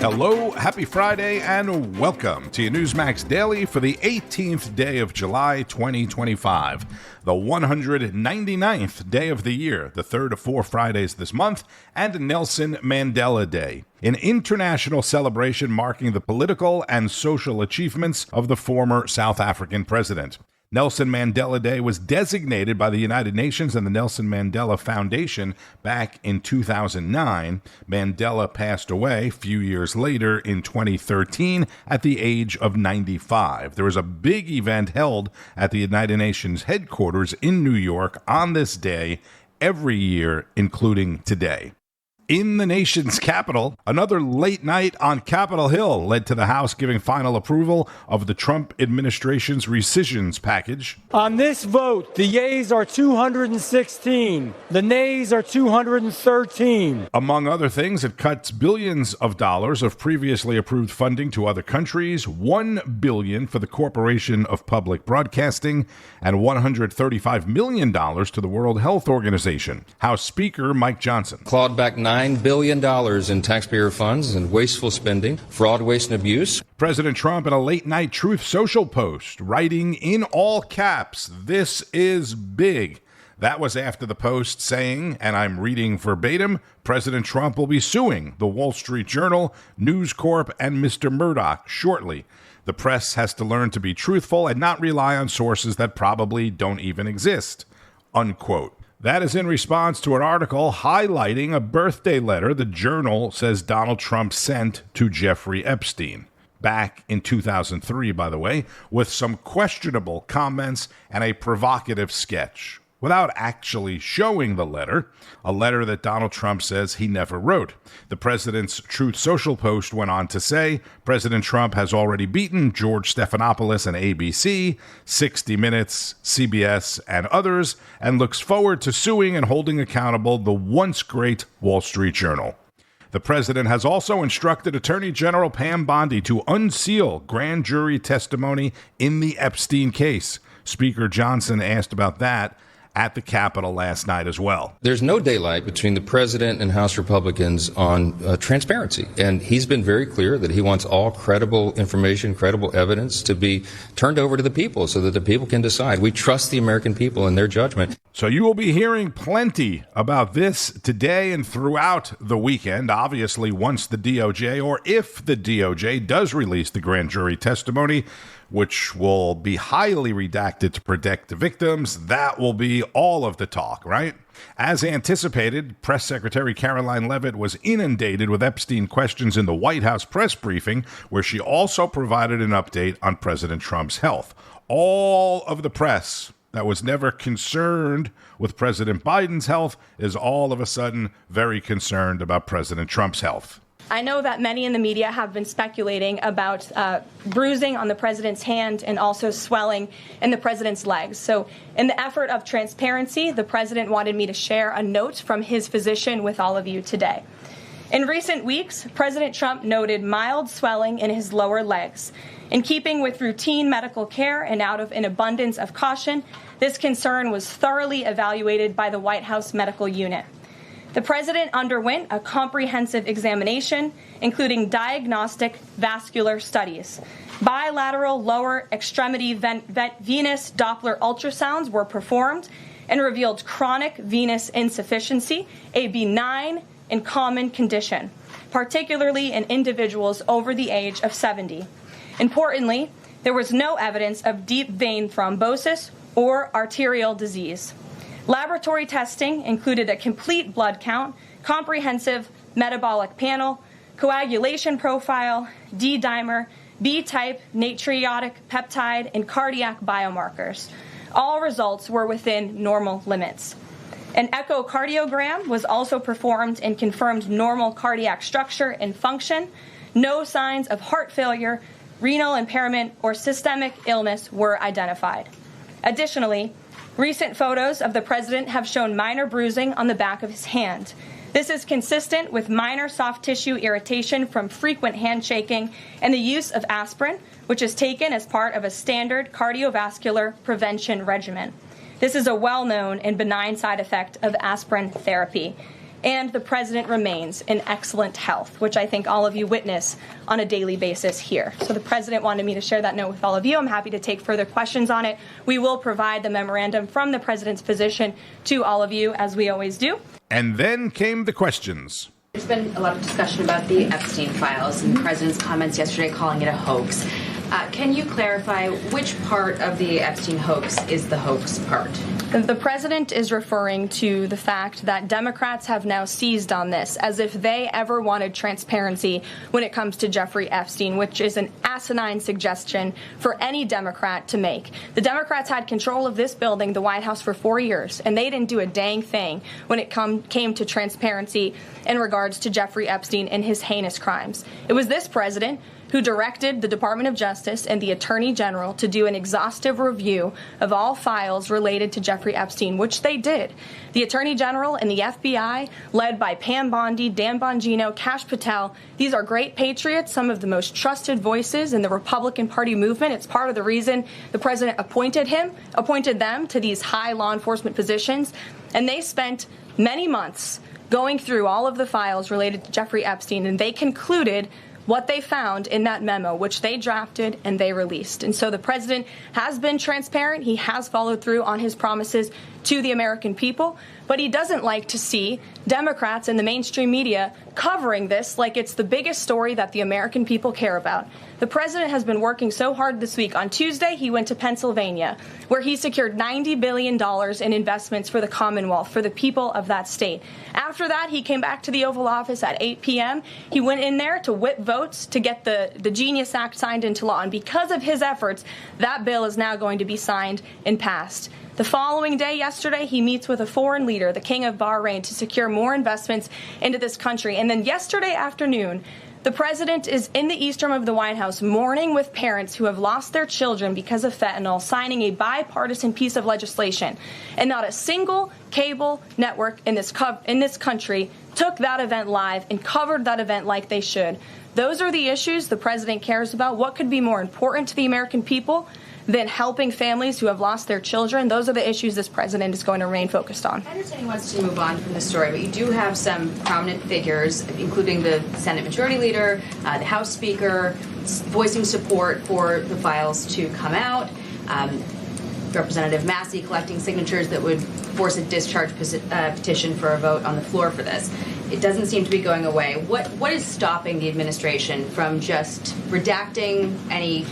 Hello, happy Friday, and welcome to your Newsmax Daily for the 18th day of July 2025, the 199th day of the year, the third of 4 Fridays this month, and Nelson Mandela Day, an international celebration marking the political and social achievements of the former South African president. Nelson Mandela Day was designated by the United Nations and the Nelson Mandela Foundation back in 2009. Mandela passed away a few years later in 2013 at the age of 95. There was a big event held at the United Nations headquarters in New York on this day every year, including today. In the nation's capital, another late night on Capitol Hill led to the House giving final approval of the Trump administration's rescissions package. On this vote, the yeas are 216. The nays are 213. Among other things, it cuts billions of dollars of previously approved funding to other countries, $1 billion for the Corporation of Public Broadcasting, and $135 million to the World Health Organization. House Speaker Mike Johnson clawed back $9 billion in taxpayer funds and wasteful spending, fraud, waste, and abuse. President Trump in a late-night Truth Social post, writing in all caps, "This is big." That was after the post saying, and I'm reading verbatim, President Trump will be suing the Wall Street Journal, News Corp, and Mr. Murdoch shortly. The press has to learn to be truthful and not rely on sources that probably don't even exist. Unquote. That is in response to an article highlighting a birthday letter the Journal says Donald Trump sent to Jeffrey Epstein. Back in 2003, by the way, with some questionable comments and a provocative sketch, without actually showing the letter, a letter that Donald Trump says he never wrote. The president's Truth Social post went on to say, President Trump has already beaten George Stephanopoulos and ABC, 60 Minutes, CBS, and others, and looks forward to suing and holding accountable the once great Wall Street Journal. The president has also instructed Attorney General Pam Bondi to unseal grand jury testimony in the Epstein case. Speaker Johnson asked about that at the Capitol last night as well. There's no daylight between the president and House Republicans on transparency. And he's been very clear that he wants all credible information, credible evidence to be turned over to the people so that the people can decide. We trust the American people in their judgment. So you will be hearing plenty about this today and throughout the weekend. Obviously, once the DOJ, or if the DOJ does release the grand jury testimony, which will be highly redacted to protect the victims, that will be all of the talk, right? As anticipated, Press Secretary Karoline Leavitt was inundated with Epstein questions in the White House press briefing, where she also provided an update on President Trump's health. All of the press that was never concerned with President Biden's health is all of a sudden very concerned about President Trump's health. I know that many in the media have been speculating about bruising on the president's hand and also swelling in the president's legs. So in the effort of transparency, the president wanted me to share a note from his physician with all of you today. In recent weeks, President Trump noted mild swelling in his lower legs. In keeping with routine medical care and out of an abundance of caution, this concern was thoroughly evaluated by the White House medical unit. The president underwent a comprehensive examination, including diagnostic vascular studies. Bilateral lower extremity venous Doppler ultrasounds were performed and revealed chronic venous insufficiency, a benign and common condition, particularly in individuals over the age of 70. Importantly, there was no evidence of deep vein thrombosis or arterial disease. Laboratory testing included a complete blood count, comprehensive metabolic panel, coagulation profile, D-dimer, B-type natriuretic peptide, and cardiac biomarkers. All results were within normal limits. An echocardiogram was also performed and confirmed normal cardiac structure and function. No signs of heart failure, renal impairment, or systemic illness were identified. Additionally, recent photos of the president have shown minor bruising on the back of his hand. This is consistent with minor soft tissue irritation from frequent handshaking and the use of aspirin, which is taken as part of a standard cardiovascular prevention regimen. This is a well-known and benign side effect of aspirin therapy. And the president remains in excellent health, which I think all of you witness on a daily basis here. So the president wanted me to share that note with all of you. I'm happy to take further questions on it. We will provide the memorandum from the president's physician to all of you, as we always do. And then came the questions. There's been a lot of discussion about the Epstein Files and the president's comments yesterday calling it a hoax. Can you clarify which part of the Epstein hoax is the hoax part? The president is referring to the fact that Democrats have now seized on this as if they ever wanted transparency when it comes to Jeffrey Epstein, which is an asinine suggestion for any Democrat to make. The Democrats had control of this building, the White House, for 4 years, and they didn't do a dang thing when it came to transparency in regards to Jeffrey Epstein and his heinous crimes. It was this president who directed the Department of Justice and the Attorney General to do an exhaustive review of all files related to Jeffrey Epstein, which they did. The Attorney General and the FBI, led by Pam Bondi, Dan Bongino, Kash Patel, these are great patriots, some of the most trusted voices in the Republican Party movement. It's part of the reason the president appointed them to these high law enforcement positions, and they spent many months going through all of the files related to Jeffrey Epstein, and they concluded what they found in that memo, which they drafted and they released. And so the president has been transparent. He has followed through on his promises to the American people, but he doesn't like to see Democrats and the mainstream media covering this like it's the biggest story that the American people care about. The president has been working so hard this week. On Tuesday, he went to Pennsylvania, where he secured $90 billion in investments for the Commonwealth, for the people of that state. After that, he came back to the Oval Office at 8 p.m. He went in there to whip votes to get the Genius Act signed into law. And because of his efforts, that bill is now going to be signed and passed. The following day, yesterday, he meets with a foreign leader, the King of Bahrain, to secure more investments into this country. And then yesterday afternoon, the president is in the East Room of the White House mourning with parents who have lost their children because of fentanyl, signing a bipartisan piece of legislation. And not a single cable network in this country took that event live and covered that event like they should. Those are the issues the president cares about. What could be more important to the American people than helping families who have lost their children? Those are the issues this president is going to remain focused on. I understand he wants to move on from the story, but you do have some prominent figures, including the Senate Majority Leader, the House Speaker, voicing support for the files to come out. Representative Massey collecting signatures that would force a discharge petition for a vote on the floor for this. It doesn't seem to be going away. What is stopping the administration from just redacting any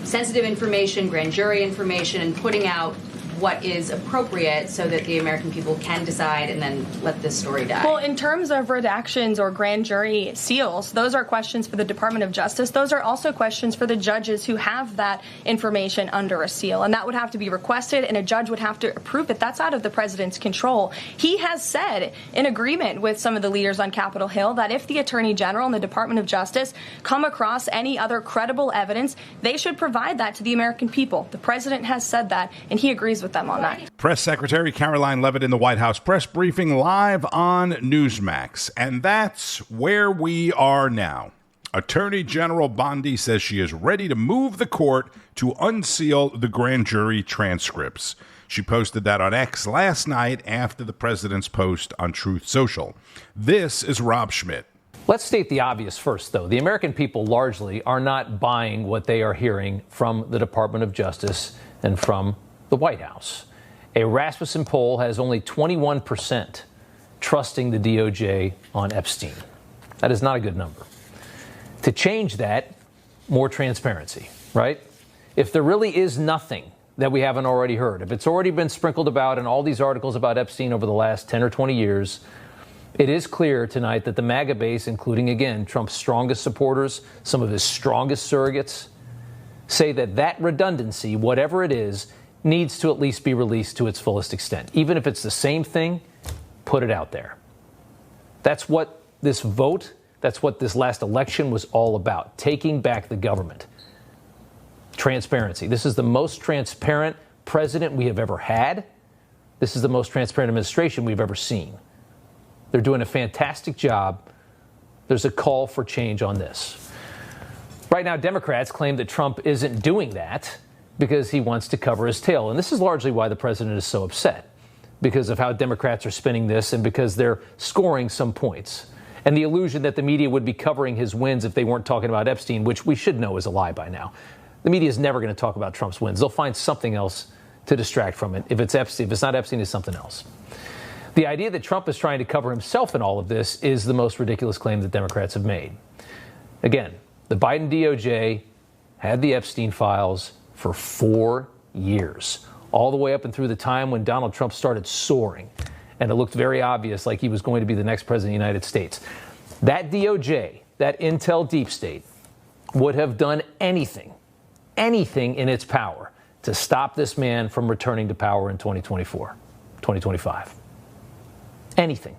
sensitive information, grand jury information, and putting out what is appropriate so that the American people can decide and then let this story die? Well, in terms of redactions or grand jury seals, those are questions for the Department of Justice. Those are also questions for the judges who have that information under a seal. And that would have to be requested, and a judge would have to approve it. That's out of the president's control. He has said, in agreement with some of the leaders on Capitol Hill, that if the Attorney General and the Department of Justice come across any other credible evidence, they should provide that to the American people. The president has said that, and he agrees with them on that. Press Secretary Karoline Leavitt in the White House press briefing live on Newsmax. And that's where we are now. Attorney General Bondi says she is ready to move the court to unseal the grand jury transcripts. She posted that on X last night after the president's post on Truth Social. This is Rob Schmitt. Let's state the obvious first, though. The American people largely are not buying what they are hearing from the Department of Justice and from the White House. A Rasmussen poll has only 21% trusting the DOJ on Epstein. That is not a good number. To change that, more transparency, right? If there really is nothing that we haven't already heard, if it's already been sprinkled about in all these articles about Epstein over the last 10 or 20 years, it is clear tonight that the MAGA base, including, again, Trump's strongest supporters, some of his strongest surrogates, say that that redundancy, whatever it is, needs to at least be released to its fullest extent. Even if it's the same thing, put it out there. That's what this vote, that's what this last election was all about, taking back the government. Transparency. This is the most transparent president we have ever had. This is the most transparent administration we've ever seen. They're doing a fantastic job. There's a call for change on this. Right now, Democrats claim that Trump isn't doing that. because he wants to cover his tail. And this is largely why the president is so upset, because of how Democrats are spinning this and because they're scoring some points. And the illusion that the media would be covering his wins if they weren't talking about Epstein, which we should know is a lie by now. The media is never going to talk about Trump's wins. They'll find something else to distract from it. If it's Epstein, if it's not Epstein, it's something else. The idea that Trump is trying to cover himself in all of this is the most ridiculous claim that Democrats have made. Again, the Biden DOJ had the Epstein Files for 4 years, all the way up and through the time when Donald Trump started soaring, and it looked very obvious like he was going to be the next president of the United States. That DOJ, that intel deep state, would have done anything in its power to stop this man from returning to power in 2024, 2025. Anything.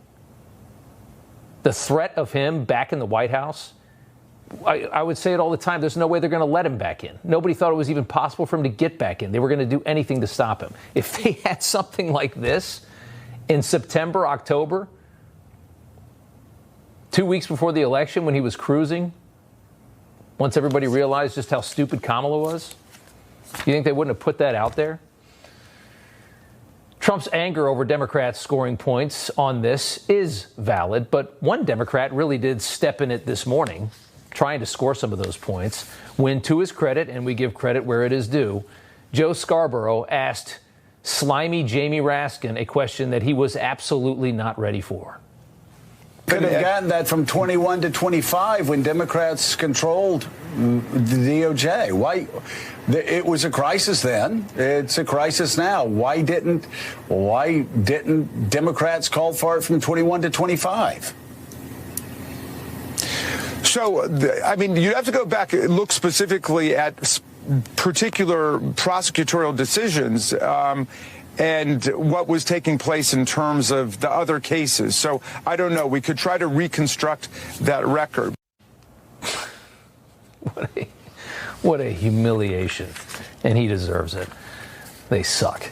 The threat of him back in the White House, I would say it all the time, there's no way they're going to let him back in. Nobody thought it was even possible for him to get back in. They were going to do anything to stop him. If they had something like this in September, October, 2 weeks before the election when he was cruising, once everybody realized just how stupid Kamala was, you think they wouldn't have put that out there? Trump's anger over Democrats scoring points on this is valid, but one Democrat really did step in it this morning, trying to score some of those points, when, to his credit, and we give credit where it is due, Joe Scarborough asked slimy Jamie Raskin a question that he was absolutely not ready for. Could have gotten that from 21 to 25 when Democrats controlled the DOJ. Why? It was a crisis then. It's a crisis now. Why didn't Democrats call for it from 21 to 25? So, I mean, you have to go back and look specifically at particular prosecutorial decisions and what was taking place in terms of the other cases. So I don't know. We could try to reconstruct that record. What a humiliation. And he deserves it. They suck.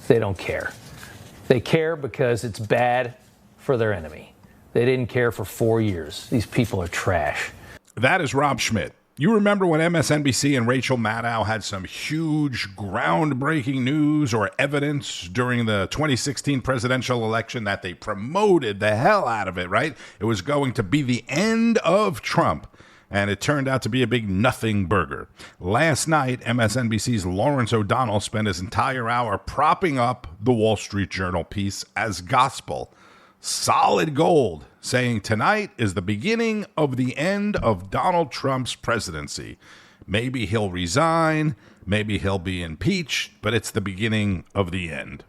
They don't care. They care because it's bad for their enemy. They didn't care for 4 years. These people are trash. That is Rob Schmitt. You remember when MSNBC and Rachel Maddow had some huge groundbreaking news or evidence during the 2016 presidential election that they promoted the hell out of it, right? It was going to be the end of Trump, and it turned out to be a big nothing burger. Last night, MSNBC's Lawrence O'Donnell spent his entire hour propping up the Wall Street Journal piece as gospel. Solid gold, saying tonight is the beginning of the end of Donald Trump's presidency. Maybe he'll resign, maybe he'll be impeached, but it's the beginning of the end.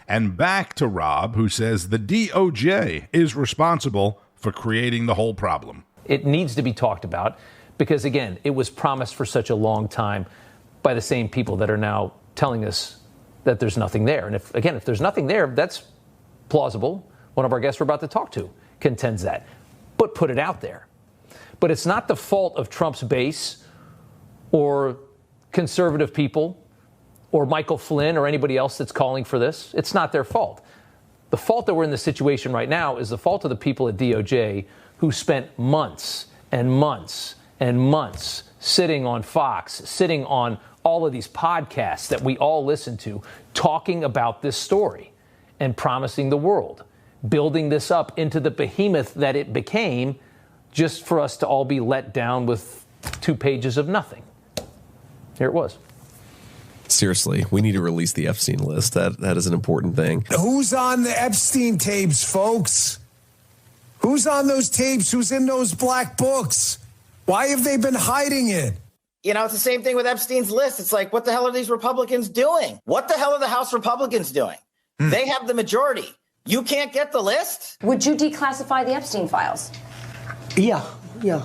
And back to Rob, who says the DOJ is responsible for creating the whole problem. It needs to be talked about because, again, it was promised for such a long time by the same people that are now telling us that there's nothing there. And if there's nothing there, that's plausible. One of our guests we're about to talk to contends that. But put it out there. But it's not the fault of Trump's base or conservative people or Michael Flynn or anybody else that's calling for this. It's not their fault. The fault that we're in this situation right now is the fault of the people at DOJ who spent months and months and months sitting on Fox, sitting on all of these podcasts that we all listen to, talking about this story and promising the world, building this up into the behemoth that it became, just for us to all be let down with 2 pages of nothing. Here it was. Seriously, we need to release the Epstein list. That is an important thing. Who's on the Epstein tapes, folks? Who's on those tapes? Who's in those black books? Why have they been hiding it? You know, it's the same thing with Epstein's list. It's like, what the hell are these Republicans doing? What the hell are the House Republicans doing? They have the majority. You can't get the list? Would you declassify the Epstein files? Yeah,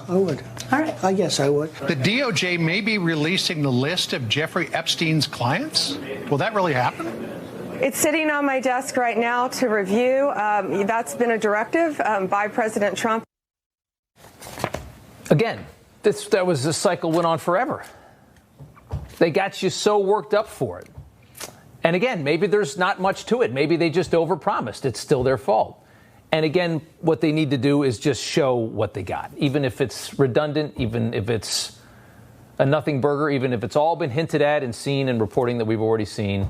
I would. All right. Yes, I would. The DOJ may be releasing the list of Jeffrey Epstein's clients. Will that really happen? It's sitting on my desk right now to review. That's been a directive by President Trump. Again, this cycle went on forever. They got you so worked up for it. And again, maybe there's not much to it. Maybe they just overpromised. It's still their fault. And again, what they need to do is just show what they got, even if it's redundant, even if it's a nothing burger, even if it's all been hinted at and seen and reporting that we've already seen.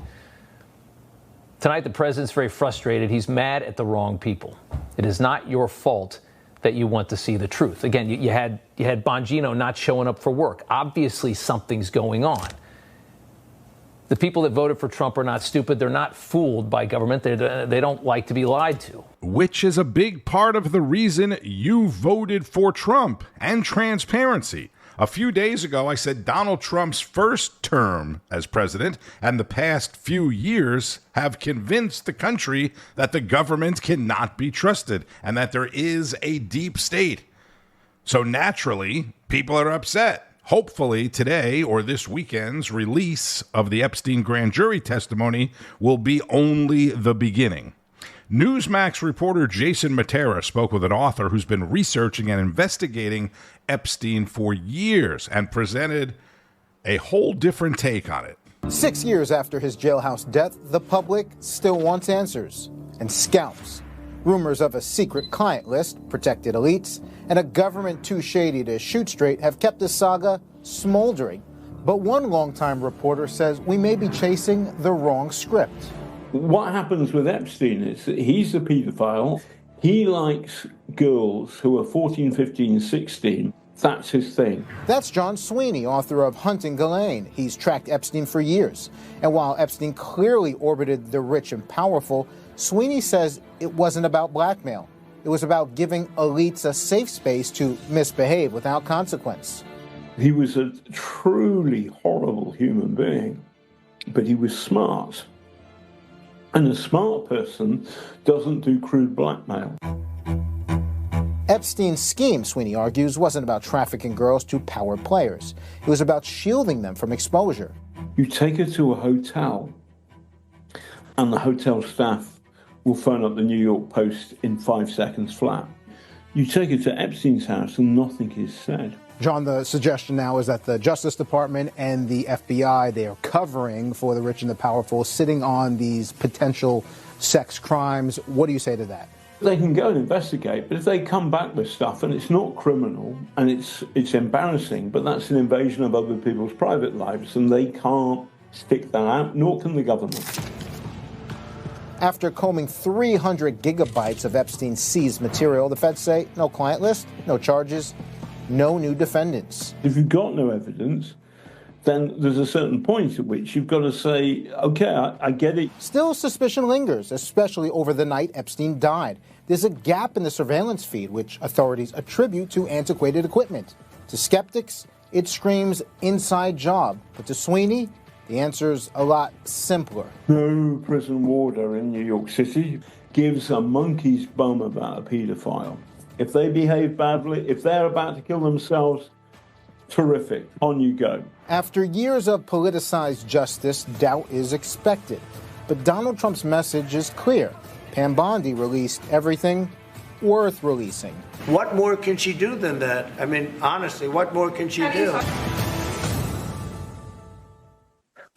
Tonight, the president's very frustrated. He's mad at the wrong people. It is not your fault that you want to see the truth. Again, you had Bongino not showing up for work. Obviously, something's going on. The people that voted for Trump are not stupid. They're not fooled by government. They don't like to be lied to. Which is a big part of the reason you voted for Trump and transparency. A few days ago, I said Donald Trump's first term as president and the past few years have convinced the country that the government cannot be trusted and that there is a deep state. So naturally, people are upset. Hopefully today or this weekend's release of the Epstein grand jury testimony will be only the beginning. Newsmax reporter Jason Matera spoke with an author who's been researching and investigating Epstein for years and presented a whole different take on it. 6 years after his jailhouse death, the public still wants answers and scalps. Rumors of a secret client list, protected elites, and a government too shady to shoot straight have kept the saga smoldering. But one longtime reporter says we may be chasing the wrong script. What happens with Epstein is that he's a paedophile. He likes girls who are 14, 15, 16. That's his thing. That's John Sweeney, author of Hunting Ghislaine. He's tracked Epstein for years. And while Epstein clearly orbited the rich and powerful, Sweeney says it wasn't about blackmail. It was about giving elites a safe space to misbehave without consequence. He was a truly horrible human being, but he was smart. And a smart person doesn't do crude blackmail. Epstein's scheme, Sweeney argues, wasn't about trafficking girls to power players. It was about shielding them from exposure. You take her to a hotel, and the hotel staff will phone up the New York Post in 5 seconds flat. You take her to Epstein's house, and nothing is said. John, the suggestion now is that the Justice Department and the FBI, they are covering for the rich and the powerful, sitting on these potential sex crimes. What do you say to that? They can go and investigate, but if they come back with stuff and it's not criminal and it's embarrassing, but that's an invasion of other people's private lives, and they can't stick that out, nor can the government. After combing 300 gigabytes of Epstein's seized material, the feds say no client list, no charges, no new defendants. If you've got no evidence, then there's a certain point at which you've got to say, okay, I get it. Still, suspicion lingers, especially over the night Epstein died. There's a gap in the surveillance feed, which authorities attribute to antiquated equipment. To skeptics, it screams inside job. But to Sweeney, the answer's a lot simpler. No prison warder in New York City gives a monkey's bum about a paedophile. If they behave badly, if they're about to kill themselves, terrific, on you go. After years of politicized justice, doubt is expected. But Donald Trump's message is clear. Pam Bondi released everything worth releasing. What more can she do than that? I mean, honestly, what more can she do?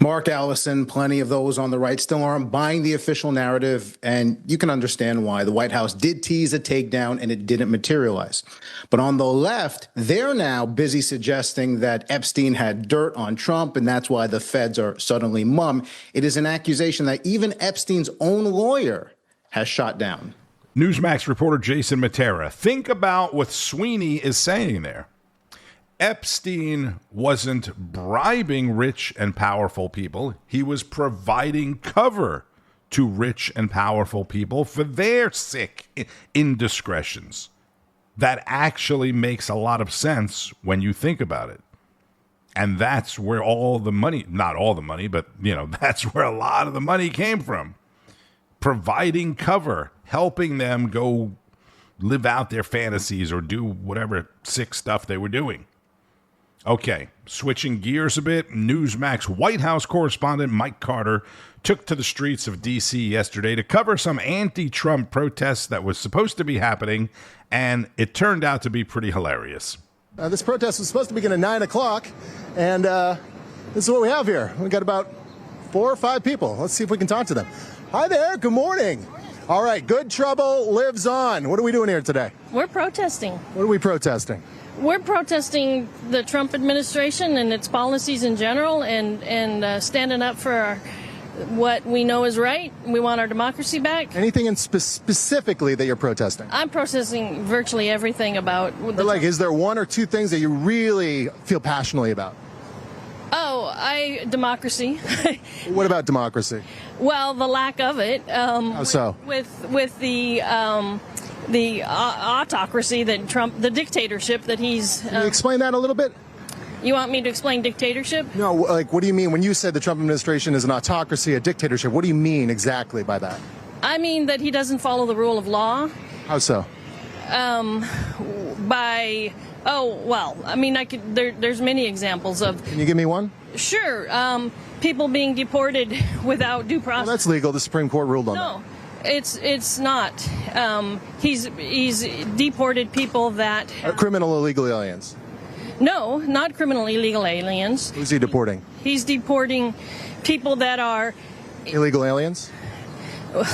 Mark Allison, plenty of those on the right still aren't buying the official narrative, and you can understand why. The White House did tease a takedown, and it didn't materialize. But on the left, they're now busy suggesting that Epstein had dirt on Trump, and that's why the feds are suddenly mum. It is an accusation that even Epstein's own lawyer has shot down. Newsmax reporter Jason Matera. Think about what Sweeney is saying there. Epstein wasn't bribing rich and powerful people. He was providing cover to rich and powerful people for their sick indiscretions. That actually makes a lot of sense when you think about it. And that's where all the money, not all the money, but, that's where a lot of the money came from. Providing cover, helping them go live out their fantasies or do whatever sick stuff they were doing. Okay, switching gears a bit, Newsmax White House correspondent Mike Carter took to the streets of D.C. yesterday to cover some anti-Trump protests that was supposed to be happening, and it turned out to be pretty hilarious. This protest was supposed to begin at 9 o'clock, and this is what we have here. We got about 4 or 5 people. Let's see if we can talk to them. Hi there, good morning. All right, good trouble lives on. What are we doing here today? We're protesting. What are we protesting? We're protesting the Trump administration and its policies in general, and standing up for what we know is right. We want our democracy back. Anything in specifically that you're protesting? I'm protesting virtually everything about. Is there one or two things that you really feel passionately about? Democracy. What about democracy? Well, the lack of it. How so? With the autocracy that Trump, the dictatorship that he's. Can you explain that a little bit? You want me to explain dictatorship? No, what do you mean when you said the Trump administration is an autocracy, a dictatorship? What do you mean exactly by that? I mean that he doesn't follow the rule of law. How so? There's many examples of. Can you give me one? Sure. People being deported without due process. Well, that's legal. The Supreme Court ruled on that. No, it's not. He's deported people that criminal illegal aliens. No, not criminal illegal aliens. Who's he deporting? He's deporting people that are illegal aliens.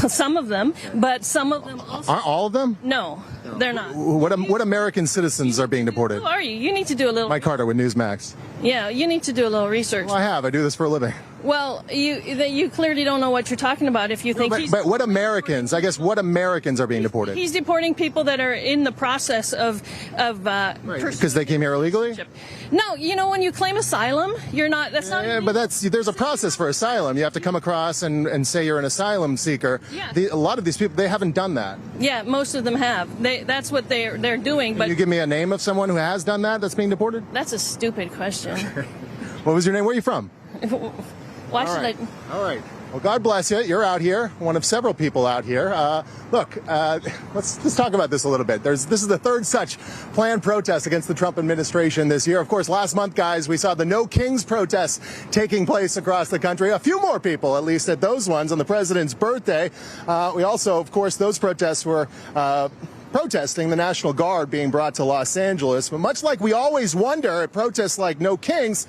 Some of them, but some of them also. Aren't all of them? No, they're not. What American citizens are being deported? Who are you? You need to do a little. Mike Carter with Newsmax. Yeah, you need to do a little research. Well, I have. I do this for a living. Well, you clearly don't know what you're talking about if you think he's... But what Americans, I guess, what Americans are being deported? He's deporting people that are in the process of because they came here illegally? No, when you claim asylum, you're not... That's not... Yeah, but there's a process for asylum. You have to come across and say you're an asylum seeker. Yeah. A lot of these people, they haven't done that. Yeah, most of them have. That's what they're doing. But Can you give me a name of someone who has done that that's being deported? That's a stupid question. What was your name? Where are you from? Why should I? All right. Well, God bless you. You're out here, one of several people out here. Let's talk about this a little bit. This is the third such planned protest against the Trump administration this year. Of course, last month, guys, we saw the No Kings protests taking place across the country. A few more people, at least, at those ones on the president's birthday. We also, of course, those protests were protesting the National Guard being brought to Los Angeles. But much like we always wonder at protests like No Kings,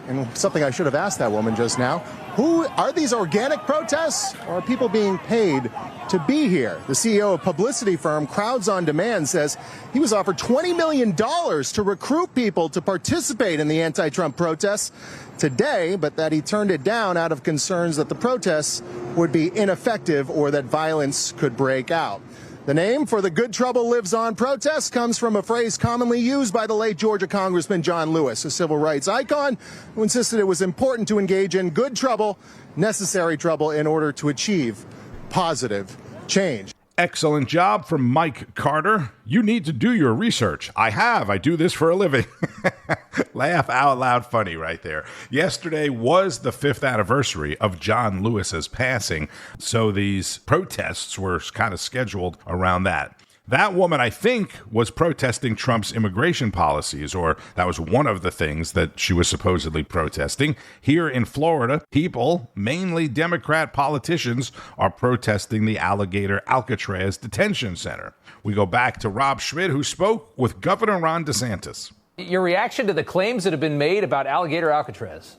and something I should have asked that woman just now, who are these organic protests, or are people being paid to be here? The CEO of publicity firm Crowds on Demand says he was offered $20 million to recruit people to participate in the anti-Trump protests today, but that he turned it down out of concerns that the protests would be ineffective or that violence could break out. The name for the Good Trouble Lives On protest comes from a phrase commonly used by the late Georgia Congressman John Lewis, a civil rights icon who insisted it was important to engage in good trouble, necessary trouble, in order to achieve positive change. Excellent job from Mike Carter. You need to do your research. I do this for a living. Laugh out loud funny right there. Yesterday was the 5th anniversary of John Lewis's passing, so these protests were kind of scheduled around that. That woman, I think, was protesting Trump's immigration policies, or that was one of the things that she was supposedly protesting. Here in Florida, people, mainly Democrat politicians, are protesting the Alligator Alcatraz detention center. We go back to Rob Schmid, who spoke with Governor Ron DeSantis. Your reaction to the claims that have been made about Alligator Alcatraz?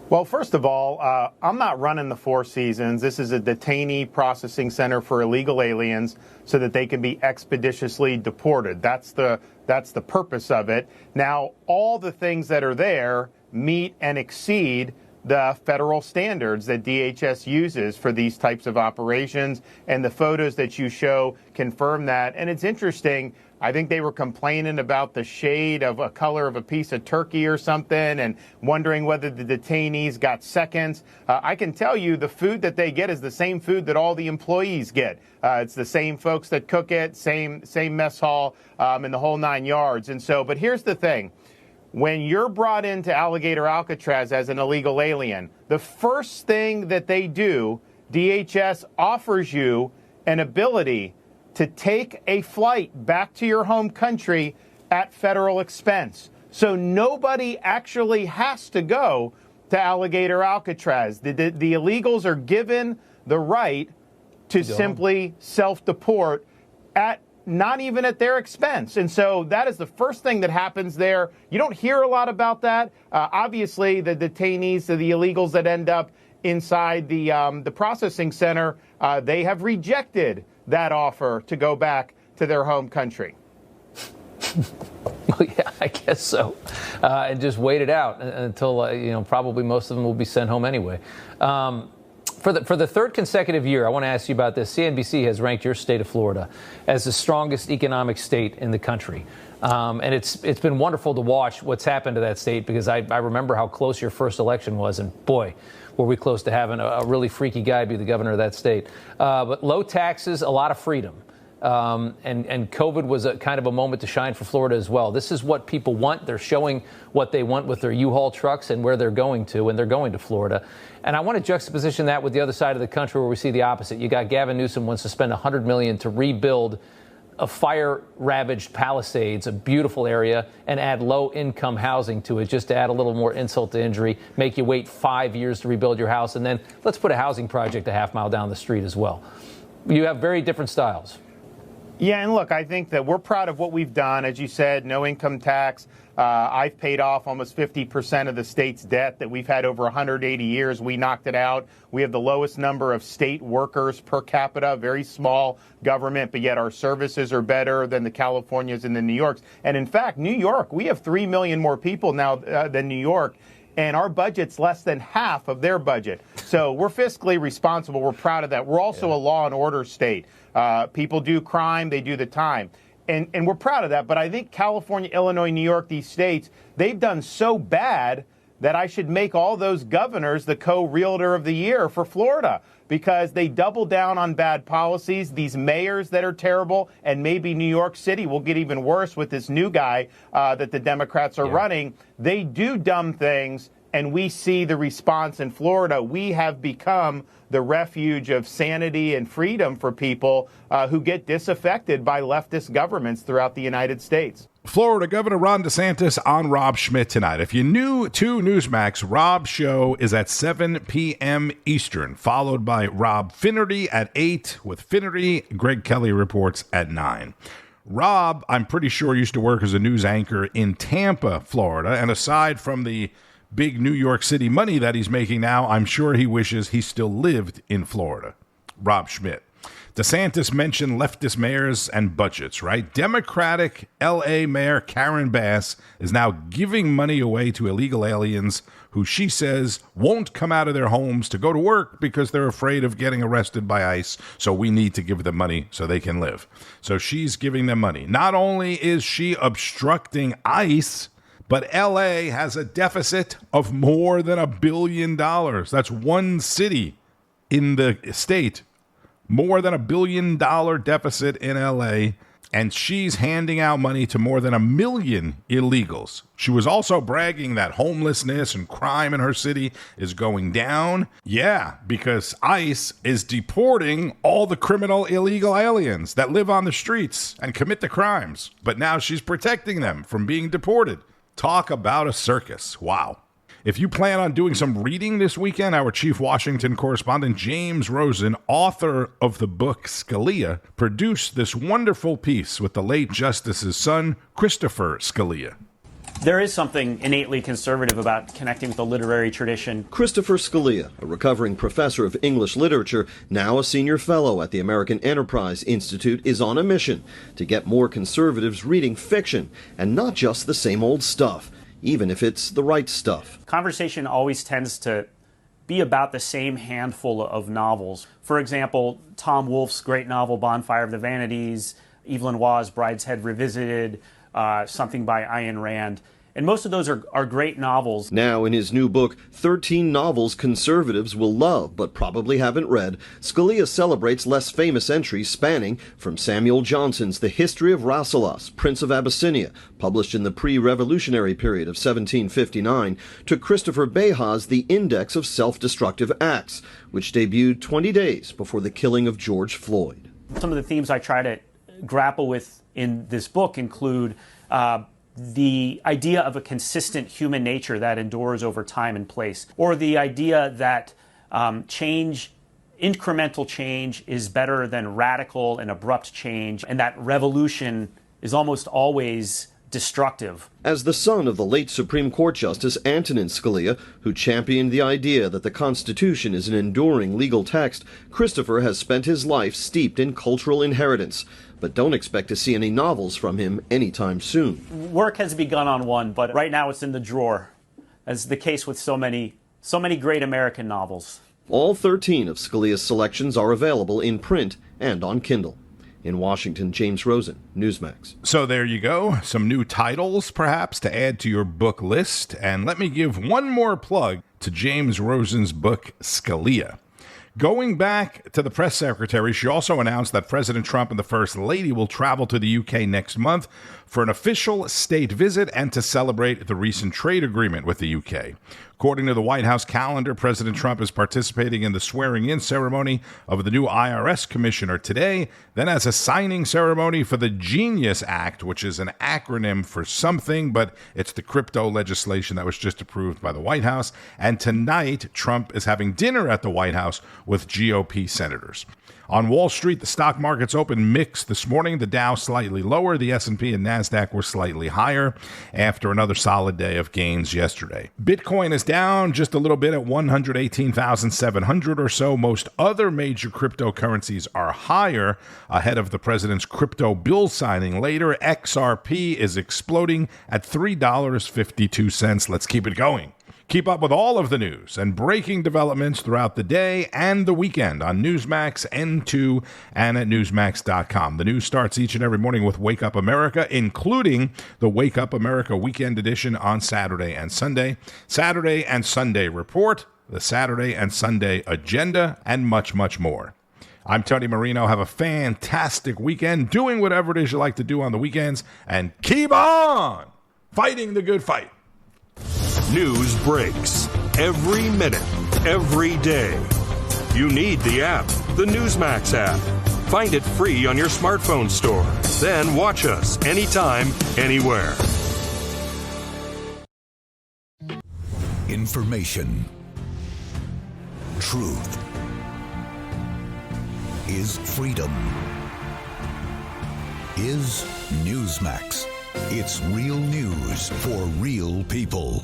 Well, first of all, I'm not running the Four Seasons. This is a detainee processing center for illegal aliens so that they can be expeditiously deported. That's the purpose of it. Now, all the things that are there meet and exceed the federal standards that DHS uses for these types of operations, and the photos that you show confirm that. And it's interesting, I think they were complaining about the shade of a color of a piece of turkey or something and wondering whether the detainees got seconds. I can tell you the food that they get is the same food that all the employees get. It's the same folks that cook it, same mess hall, and the whole 9 yards. And so, but here's the thing. When you're brought into Alligator Alcatraz as an illegal alien, the first thing that they do, DHS offers you an ability to take a flight back to your home country at federal expense. So nobody actually has to go to Alligator Alcatraz. The illegals are given the right to simply self-deport at not even at their expense. And so that is the first thing that happens there. You don't hear a lot about that. Obviously, the detainees, the illegals that end up inside the processing center, they have rejected that offer to go back to their home country. Well, yeah, I guess so. And just wait it out until, probably most of them will be sent home anyway. For the third consecutive year, I want to ask you about this. CNBC has ranked your state of Florida as the strongest economic state in the country. And it's been wonderful to watch what's happened to that state, because I remember how close your first election was. And boy, were we close to having a really freaky guy be the governor of that state. But low taxes, a lot of freedom. And COVID was a kind of a moment to shine for Florida as well. This is what people want. They're showing what they want with their U-Haul trucks and where they're going to, and they're going to Florida. And I want to juxtaposition that with the other side of the country, where we see the opposite. You got Gavin Newsom wants to spend $100 million to rebuild a fire-ravaged Palisades, a beautiful area, and add low-income housing to it, just to add a little more insult to injury, make you wait 5 years to rebuild your house, and then let's put a housing project a half mile down the street as well. You have very different styles. Yeah, and look, I think that we're proud of what we've done. As you said, no income tax. I've paid off almost 50% of the state's debt that we've had over 180 years. We knocked it out. We have the lowest number of state workers per capita, very small government, but yet our services are better than the Californias and the New Yorks. And in fact, New York, we have 3 million more people now than New York, and our budget's less than half of their budget. So we're fiscally responsible. We're proud of that. We're also a law and order state. People do crime, they do the time. And we're proud of that. But I think California, Illinois, New York, these states, they've done so bad that I should make all those governors the co-realtor of the year for Florida, because they double down on bad policies. These mayors that are terrible, and maybe New York City will get even worse with this new guy that the Democrats are running. They do dumb things, and we see the response in Florida. We have become the refuge of sanity and freedom for people who get disaffected by leftist governments throughout the United States. Florida Governor Ron DeSantis on Rob Schmitt Tonight. If you're new to Newsmax, Rob's show is at 7 p.m. Eastern, followed by Rob Finnerty at 8 with Finnerty. Greg Kelly reports at 9. Rob, I'm pretty sure, used to work as a news anchor in Tampa, Florida, and aside from the big New York City money that he's making now, I'm sure he wishes he still lived in Florida. Rob Schmitt. DeSantis mentioned leftist mayors and budgets, right? Democratic L.A. Mayor Karen Bass is now giving money away to illegal aliens who she says won't come out of their homes to go to work because they're afraid of getting arrested by ICE, so we need to give them money so they can live. So she's giving them money. Not only is she obstructing ICE, but L.A. has a deficit of more than $1 billion. That's one city in the state. More than $1 billion deficit in L.A., and she's handing out money to more than 1 million illegals. She was also bragging that homelessness and crime in her city is going down. Yeah, because ICE is deporting all the criminal illegal aliens that live on the streets and commit the crimes. But now she's protecting them from being deported. Talk about a circus. Wow. If you plan on doing some reading this weekend, our chief Washington correspondent, James Rosen, author of the book Scalia, produced this wonderful piece with the late Justice's son, Christopher Scalia. There is something innately conservative about connecting with the literary tradition. Christopher Scalia, a recovering professor of English literature, now a senior fellow at the American Enterprise Institute, is on a mission to get more conservatives reading fiction and not just the same old stuff, even if it's the right stuff. Conversation always tends to be about the same handful of novels. For example, Tom Wolfe's great novel Bonfire of the Vanities, Evelyn Waugh's Brideshead Revisited, something by Ayn Rand. And most of those are great novels. Now, in his new book, 13 Novels Conservatives Will Love But Probably Haven't Read, Scalia celebrates less famous entries spanning from Samuel Johnson's The History of Rasselas, Prince of Abyssinia, published in the pre-revolutionary period of 1759, to Christopher Beha's The Index of Self-Destructive Acts, which debuted 20 days before the killing of George Floyd. Some of the themes I try to grapple with in this book include the idea of a consistent human nature that endures over time and place, or the idea that incremental change is better than radical and abrupt change, and that revolution is almost always destructive. As the son of the late Supreme Court Justice Antonin Scalia, who championed the idea that the Constitution is an enduring legal text, Christopher has spent his life steeped in cultural inheritance. But don't expect to see any novels from him anytime soon. Work has begun on one, but right now it's in the drawer, as the case with so many great American novels. All 13 of Scalia's selections are available in print and on Kindle. In Washington, James Rosen, Newsmax. So there you go. Some new titles, perhaps, to add to your book list. And let me give one more plug to James Rosen's book, Scalia. Going back to the press secretary, she also announced that President Trump and the First Lady will travel to the UK next month for an official state visit and to celebrate the recent trade agreement with the UK. According to the White House calendar, President Trump is participating in the swearing-in ceremony of the new IRS commissioner today, then has a signing ceremony for the Genius Act, which is an acronym for something, but it's the crypto legislation that was just approved by the White House. And tonight, Trump is having dinner at the White House with GOP senators. On Wall Street, the stock markets opened mixed this morning. The Dow slightly lower. The S&P and NASDAQ were slightly higher after another solid day of gains yesterday. Bitcoin is down just a little bit at 118,700 or so. Most other major cryptocurrencies are higher ahead of the president's crypto bill signing later. XRP is exploding at $3.52. Let's keep it going. Keep up with all of the news and breaking developments throughout the day and the weekend on Newsmax, N2, and at Newsmax.com. The news starts each and every morning with Wake Up America, including the Wake Up America Weekend Edition on Saturday and Sunday, Saturday and Sunday Report, the Saturday and Sunday Agenda, and much, much more. I'm Tony Marino. Have a fantastic weekend, doing whatever it is you like to do on the weekends, and keep on fighting the good fight. News breaks every minute, every day. You need the app, the Newsmax app. Find it free on your smartphone store. Then watch us anytime, anywhere. Information. Truth. Is freedom. Is Newsmax. It's real news for real people.